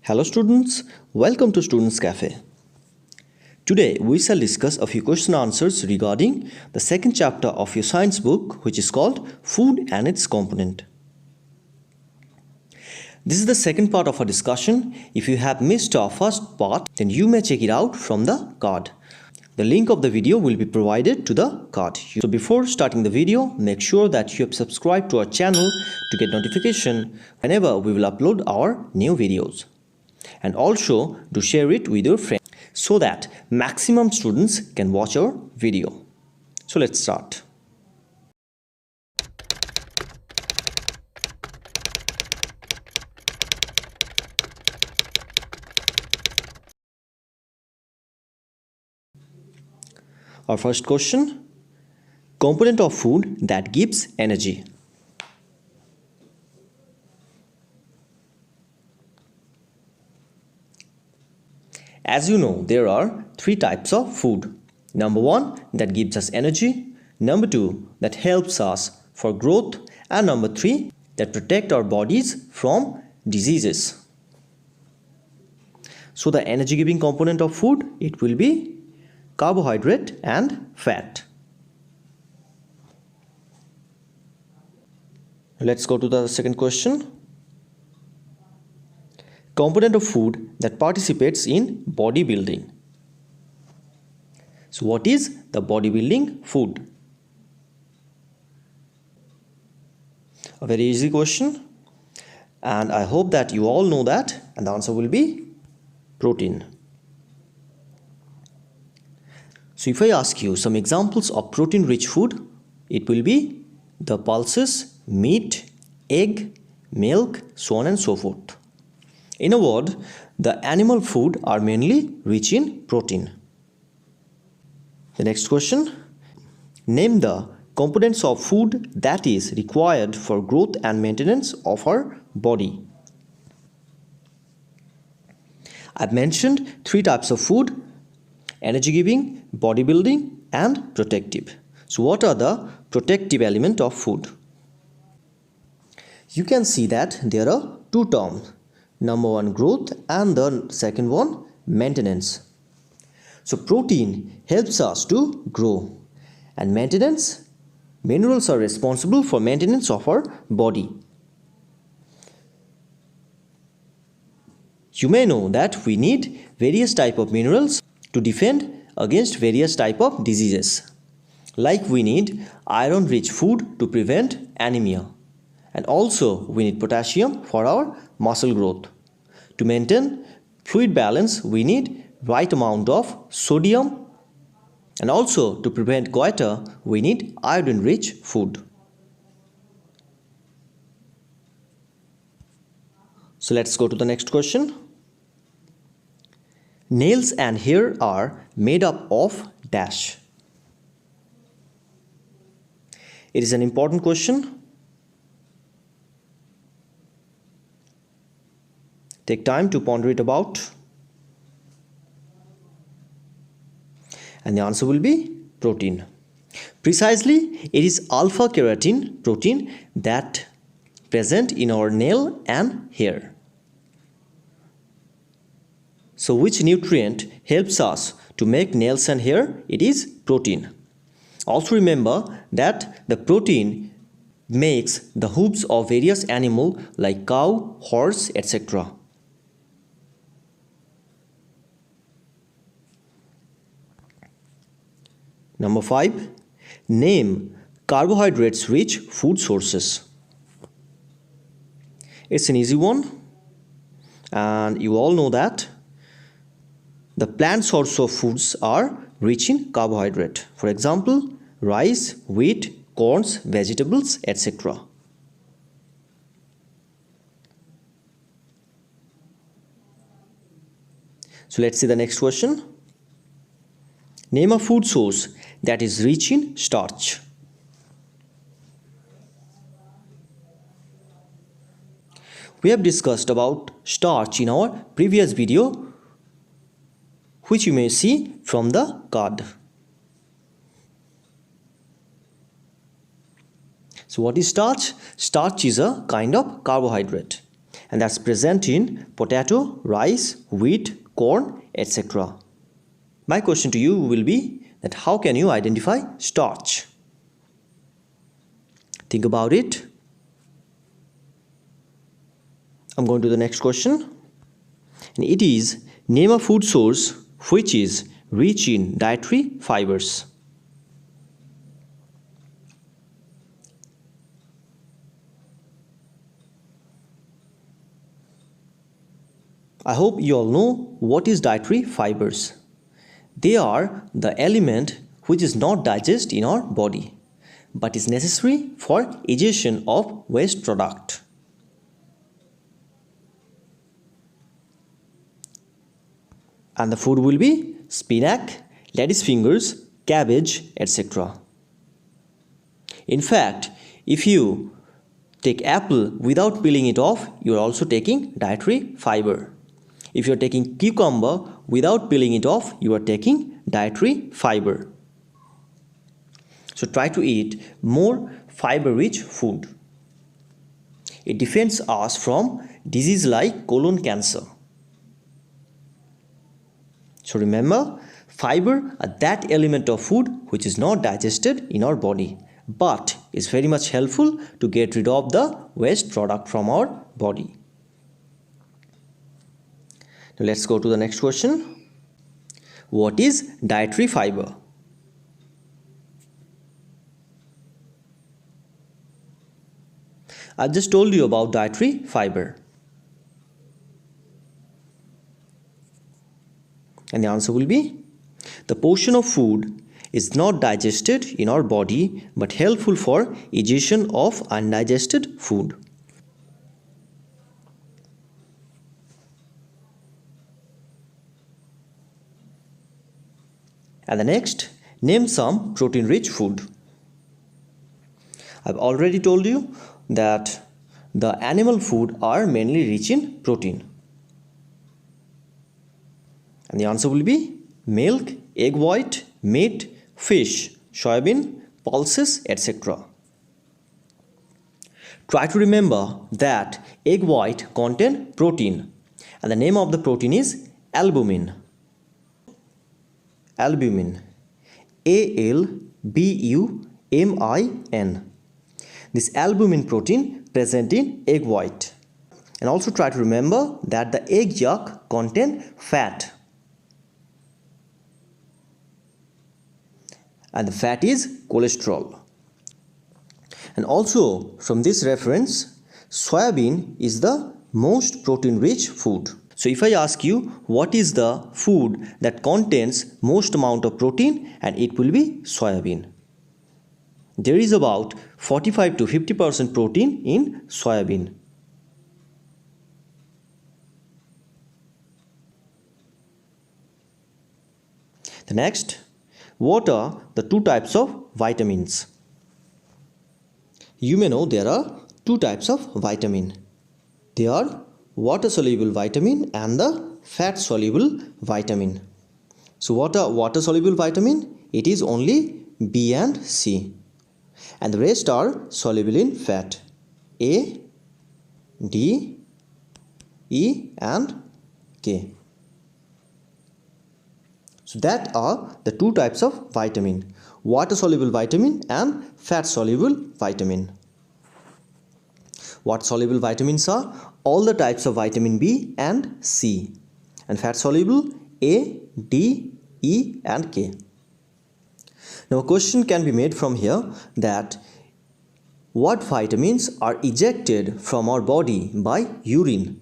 Hello students, welcome to Students Cafe. Today we shall discuss a few question answers regarding the second chapter of your science book, which is called Food and its Component. This is the second part of our discussion. If you have missed our first part, then you may check it out from the card. The link of the video will be provided to the card. So before starting the video, make sure that you have subscribed to our channel to get notification whenever we will upload our new videos. And also to share it with your friends so that maximum students can watch our video. So let's start. Our first question: component of food that gives energy. As you know, there are three types of food. Number one, that gives us energy. Number two, that helps us for growth. And number three, that protect our bodies from diseases. So the energy giving component of food, it will be carbohydrate and fat. Let's go to the second question. Component of food that participates in bodybuilding. So what is the bodybuilding food? A very easy question, and I hope that you all know that, and the answer will be protein. So if I ask you some examples of protein rich food, it will be the pulses, meat, egg, milk, so on and so forth. In a word, the animal food are mainly rich in protein. The next question: name the components of food that is required for growth and maintenance of our body. I've mentioned three types of food: energy giving, bodybuilding, and protective. So what are the protective element of food? You can see that there are two terms. Number one, growth, and the second one, maintenance. So protein helps us to grow, and maintenance, minerals are responsible for maintenance of our body. You may know that we need various type of minerals to defend against various type of diseases. Like we need iron rich food to prevent anemia, and also we need potassium for our muscle growth. To maintain fluid balance, we need right amount of sodium, and also to prevent goiter, we need iodine-rich food. So let's go to the next question. Nails and hair are made up of dash. It is an important question. Take time to ponder it about. And the answer will be protein. Precisely, it is alpha keratin protein that present in our nail and hair. So which nutrient helps us to make nails and hair? It is protein. Also remember that the protein makes the hooves of various animals like cow, horse, etc. Number 5. Name carbohydrates rich food sources. It's an easy one, and you all know that the plant source of foods are rich in carbohydrate. For example, rice, wheat, corns, vegetables, etc. So let's see the next question. Name a food source that is rich in starch. We have discussed about starch in our previous video, which you may see from the card. So what is starch? Starch is a kind of carbohydrate. and that's present in potato, rice, wheat, corn, etc. My question to you will be that how can you identify starch? Think about it. I'm going to the next question. And it is, name a food source which is rich in dietary fibers. I hope you all know what is dietary fibers. They are the element which is not digested in our body but is necessary for digestion of waste product. And the food will be spinach, lettuce fingers, cabbage, etc. In fact, if you take apple without peeling it off, you are also taking dietary fiber. If you are taking cucumber without peeling it off, you are taking dietary fiber. So try to eat more fiber-rich food. It defends us from disease like colon cancer. So remember, fiber are that element of food which is not digested in our body but is very much helpful to get rid of the waste product from our body. Now let's go to the next question. What is dietary fiber? I just told you about dietary fiber. And the answer will be, the portion of food is not digested in our body but helpful for digestion of undigested food. And the next, name some protein-rich food. I've already told you that the animal food are mainly rich in protein. And the answer will be milk, egg white, meat, fish, soybean, pulses, etc. Try to remember that egg white contain protein and the name of the protein is albumin. Albumin. A-L-B-U-M-I-N. This albumin protein present in egg white. And also try to remember that the egg yolk contain fat. And the fat is cholesterol. And also from this reference, soybean is the most protein rich food. So if I ask you what is the food that contains most amount of protein, and it will be soybean. There is about 45 to 50% protein in soybean. The next, what are the two types of vitamins? You may know there are two types of vitamin. They are water-soluble vitamin and the fat-soluble vitamin. So what are water-soluble vitamin? It is only B and C. And the rest are soluble in fat. A, D, E and K. So that are the two types of vitamin. Water-soluble vitamin and fat-soluble vitamin. Water-soluble vitamins are all the types of vitamin B and C. And fat-soluble A, D, E and K. Now a question can be made from here that what vitamins are ejected from our body by urine?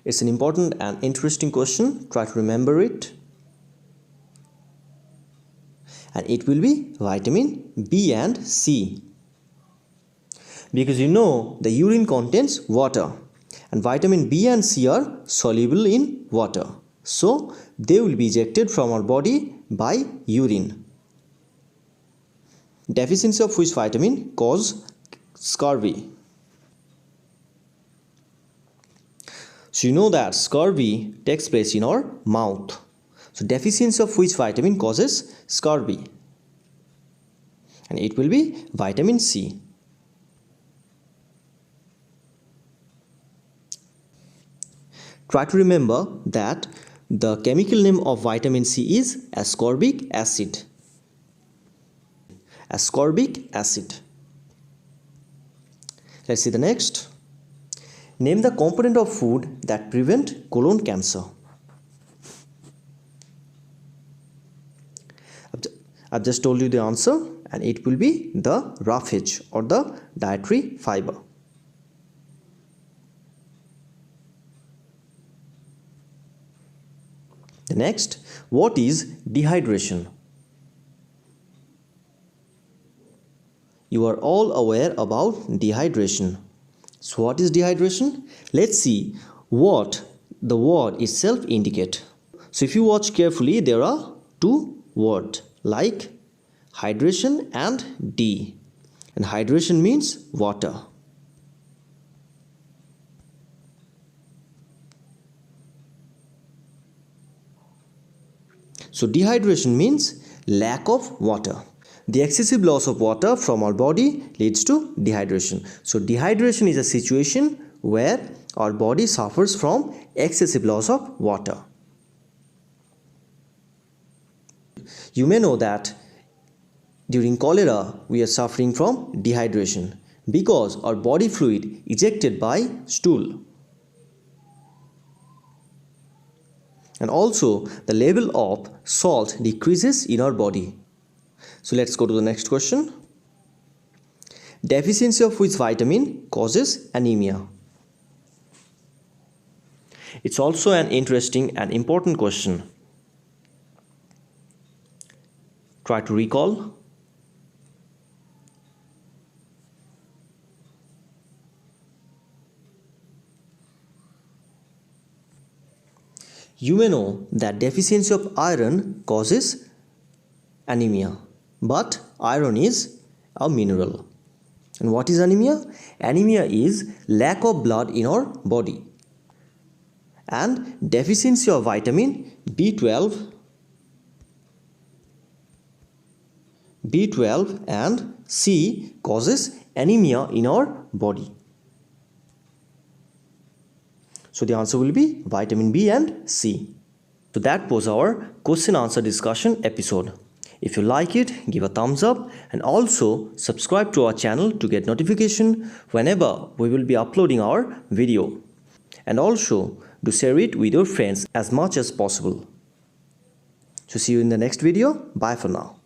It's an important and interesting question. Try to remember it. And it will be vitamin B and C. Because you know the urine contains water and vitamin B and C are soluble in water. So they will be ejected from our body by urine. Deficiency of which vitamin cause scurvy? So you know that scurvy takes place in our mouth. So deficiency of which vitamin causes scurvy? And it will be vitamin C. Try to remember that the chemical name of vitamin C is ascorbic acid. Ascorbic acid. Let's see the next. Name the component of food that prevent colon cancer. I've just told you the answer, and it will be the roughage or the dietary fiber. The next, what is dehydration? You are all aware about dehydration. So what is dehydration? Let's see what the word itself indicates. So if you watch carefully, there are two words like hydration and de. And hydration means water. So dehydration means lack of water. The excessive loss of water from our body leads to dehydration. So dehydration is a situation where our body suffers from excessive loss of water. You may know that during cholera we are suffering from dehydration because our body fluid ejected by stool. And also the level of salt decreases in our body. So let's go to the next question. Deficiency of which vitamin causes anemia? It's also an interesting and important question. Try to recall. You may know that deficiency of iron causes anemia, but iron is a mineral. And what is anemia? Anemia is lack of blood in our body. And deficiency of vitamin B12 and C causes anemia in our body. So the answer will be vitamin B and C. So that was our question answer discussion episode. If you like it, give a thumbs up and also subscribe to our channel to get notification whenever we will be uploading our video. And also do share it with your friends as much as possible. So see you in the next video. Bye for now.